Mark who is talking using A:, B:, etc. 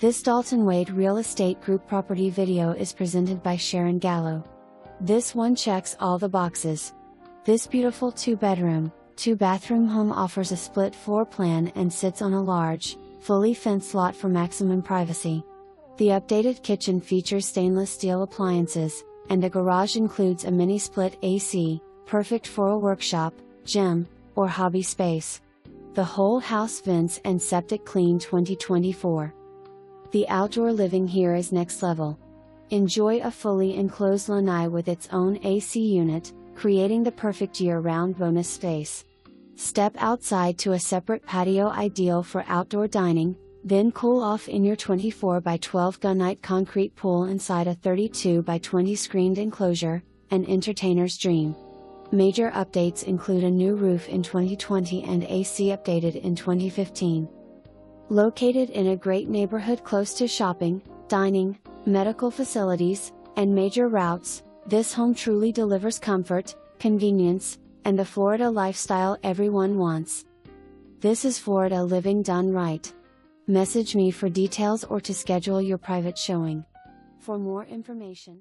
A: This Dalton Wade Real Estate Group property video is presented by Sharon Gallo. This one checks all the boxes. This beautiful 2-bedroom, 2-bathroom home offers a split floor plan and sits on a large, fully fenced lot for maximum privacy. The updated kitchen features stainless steel appliances, and a garage includes a mini split AC, perfect for a workshop, gym, or hobby space. The whole house vents and septic clean 2024. The outdoor living here is next level. Enjoy a fully enclosed lanai with its own AC unit, creating the perfect year-round bonus space. Step outside to a separate patio ideal for outdoor dining, then cool off in your 24 by 12 gunite concrete pool inside a 32 by 20 screened enclosure, an entertainer's dream. Major updates include a new roof in 2020 and AC updated in 2015. Located in a great neighborhood close to shopping, dining, medical facilities, and major routes, this home truly delivers comfort, convenience, and the Florida lifestyle everyone wants. This is Florida living done right. Message me for details or to schedule your private showing. For more information,